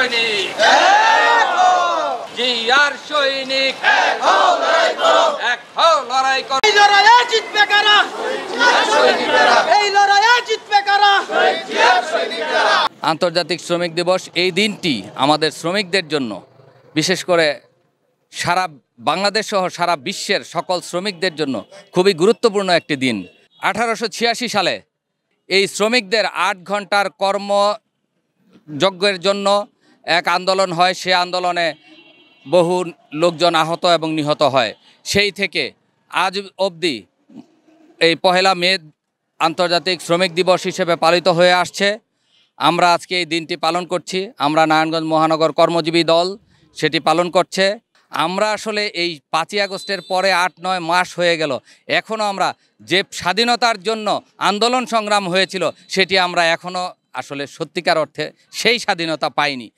সৈনিক জিয়ার সৈনিক এক হও লড়াই করো এই লড়াইয়ে জিতবে কারা এই লড়াইয়ে জিতবে কারা আন্তর্জাতিক শ্রমিক দিবস এই দিনটি আমাদের শ্রমিকদের জন্য বিশেষ করে সারা বাংলাদেশ সহ সারা বিশ্বের সকল শ্রমিকদের জন্য খুবই গুরুত্বপূর্ণ একটি দিন। 1886 সালে এই শ্রমিকদের 8 ঘন্টার কর্মযজ্ঞের জন্য এক আন্দোলন হয়। সে আন্দোলনে বহু লোকজন আহত এবং নিহত হয়। সেই থেকে আজ অবধি এই 1 মে আন্তর্জাতিক শ্রমিক দিবস হিসেবে পালিত হয়ে আসছে। আমরা আজকে এই দিনটি পালন করছি। আমরা নারায়ণগঞ্জ মহানগর কর্মজীবী দল সেটি পালন করছে। আমরা আসলে এই 5ই আগস্টের পরে 8-9 মাস হয়ে গেল, এখনও আমরা যে স্বাধীনতার জন্য আন্দোলন সংগ্রাম হয়েছিল সেটি আমরা এখনও আসলে সত্যিকার অর্থে সেই স্বাধীনতা পাইনি।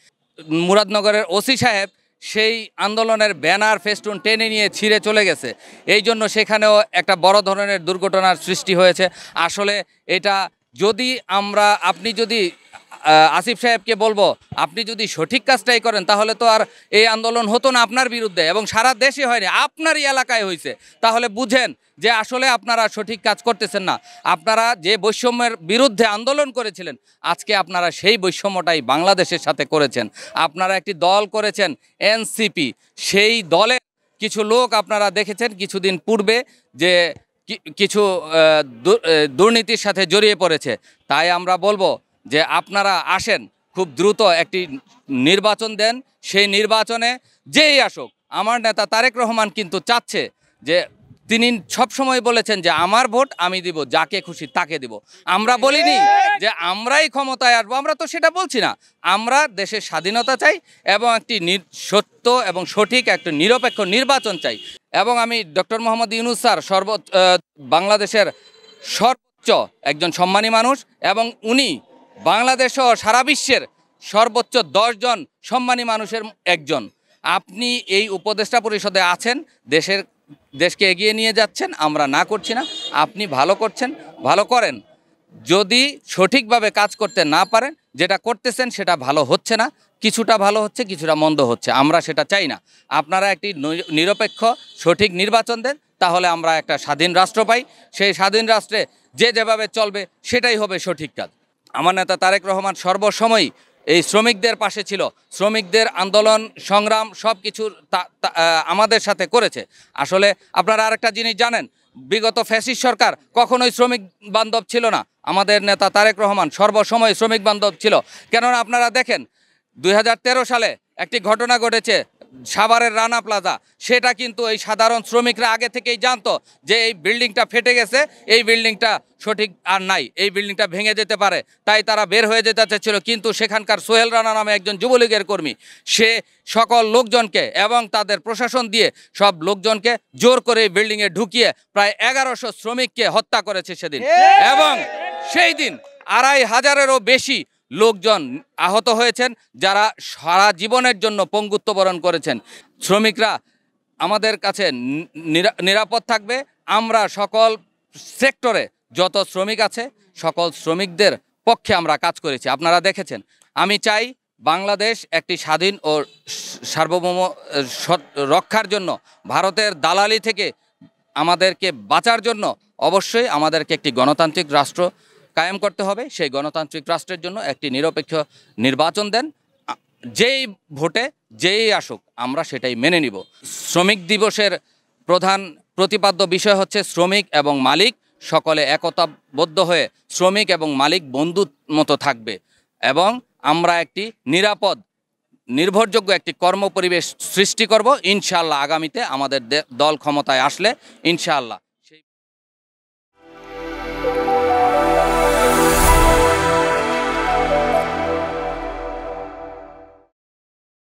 মুরাদনগরের ওসি সাহেব সেই আন্দোলনের ব্যানার ফেস্টুন টেনে নিয়ে ছিঁড়ে চলে গেছে। এই জন্য সেখানেও একটা বড় ধরনের দুর্ঘটনার সৃষ্টি হয়েছে। আসলে এটা যদি আপনি যদি আসিফ সাহেবকে বলবো, আপনি যদি সঠিক কাজটাই করেন তাহলে তো আর এই আন্দোলন হতো না আপনার বিরুদ্ধে, এবং সারা দেশে হয়নি, আপনারই এলাকায় হয়েছে। তাহলে বুঝেন যে আসলে আপনারা সঠিক কাজ করতেছেন না। আপনারা যে বৈষম্যের বিরুদ্ধে আন্দোলন করেছিলেন, আজকে আপনারা সেই বৈষম্যটাই বাংলাদেশের সাথে করেছেন। আপনারা একটি দল করেছেন এনসিপি, সেই দলের কিছু লোক আপনারা দেখেছেন কিছুদিন পূর্বে যে কিছু দুর্নীতির সাথে জড়িয়ে পড়েছে। তাই আমরা বলবো যে আপনারা আসেন, খুব দ্রুত একটি নির্বাচন দেন। সেই নির্বাচনে যেই আসুক, আমার নেতা তারেক রহমান কিন্তু চাচ্ছে যে তিনি সবসময় বলেছেন যে আমার ভোট আমি দিব, যাকে খুশি তাকে দিব। আমরা বলিনি যে আমরাই ক্ষমতায় আসবো, আমরা তো সেটা বলছি না। আমরা দেশের স্বাধীনতা চাই এবং একটি সত্য এবং সঠিক একটা নিরপেক্ষ নির্বাচন চাই। এবং আমি ডক্টর মোহাম্মদ ইউনূস স্যার বাংলাদেশের সর্বোচ্চ একজন সম্মানী মানুষ, এবং উনি বাংলাদেশ ও সারা বিশ্বের সর্বোচ্চ 10 জন সম্মানী মানুষের একজন। আপনি এই উপদেষ্টা পরিষদে আছেন, দেশকে এগিয়ে নিয়ে যাচ্ছেন, আমরা না করছি না। আপনি ভালো করছেন, ভালো করেন। যদি সঠিকভাবে কাজ করতে না পারেন, যেটা করতেছেন সেটা ভালো হচ্ছে না, কিছুটা ভালো হচ্ছে, কিছুটা মন্দ হচ্ছে, আমরা সেটা চাই না। আপনারা একটি নিরপেক্ষ সঠিক নির্বাচন দেন, তাহলে আমরা একটা স্বাধীন রাষ্ট্র পাই। সেই স্বাধীন রাষ্ট্রে যে যেভাবে চলবে সেটাই হবে সঠিক কাজ। আমার নেতা তারেক রহমান সর্বসময় এই শ্রমিকদের পাশে ছিল। শ্রমিকদের আন্দোলন সংগ্রাম সব কিছু আমাদের সাথে করেছে। আসলে আপনারা আরেকটা জিনিস জানেন, বিগত ফ্যাসিস্ট সরকার কখনোই শ্রমিক বান্ধব ছিল না। আমাদের নেতা তারেক রহমান সর্বসময় শ্রমিক বান্ধব ছিল। কেননা আপনারা দেখেন 2013 সালে একটি ঘটনা ঘটেছে সাভারের রানা প্লাজা। সেটা কিন্তু এই সাধারণ শ্রমিকরা আগে থেকেই জানতো যে এই বিল্ডিংটা ফেটে গেছে, এই বিল্ডিংটা সঠিক আর নাই, এই বিল্ডিংটা ভেঙে যেতে পারে, তাই তারা বের হয়ে যেতে চাচ্ছিল। কিন্তু সেখানকার সোহেল রানা নামে একজন যুবলীগের কর্মী, সে সকল লোকজনকে এবং তাদের প্রশাসন দিয়ে সব লোকজনকে জোর করে এই বিল্ডিংয়ে ঢুকিয়ে প্রায় 1100 শ্রমিককে হত্যা করেছে সেদিন। এবং সেই দিন 2500-এরও বেশি লোকজন আহত হয়েছেন, যারা সারা জীবনের জন্য পঙ্গুত্ব বরণ করেছেন। শ্রমিকরা আমাদের কাছে নিরাপদ থাকবে। আমরা সকল সেক্টরে যত শ্রমিক আছে সকল শ্রমিকদের পক্ষে আমরা কাজ করেছি, আপনারা দেখেছেন। আমি চাই বাংলাদেশ একটি স্বাধীন ও সার্বভৌম রক্ষার জন্য, ভারতের দালালি থেকে আমাদেরকে বাঁচার জন্য অবশ্যই আমাদেরকে একটি গণতান্ত্রিক রাষ্ট্র কায়েম করতে হবে। সেই গণতান্ত্রিক রাষ্ট্রের জন্য একটি নিরপেক্ষ নির্বাচন দেন, যেই ভোটে যেই আসুক আমরা সেটাই মেনে নিব। শ্রমিক দিবসের প্রধান প্রতিপাদ্য বিষয় হচ্ছে শ্রমিক এবং মালিক সকলে একতাবদ্ধ হয়ে শ্রমিক এবং মালিক বন্ধুর মতো থাকবে, এবং আমরা একটি নিরাপদ নির্ভরযোগ্য একটি কর্মপরিবেশ সৃষ্টি করব ইনশাআল্লাহ। আগামীতে আমাদের দল ক্ষমতায় আসলে ইনশাআল্লাহ।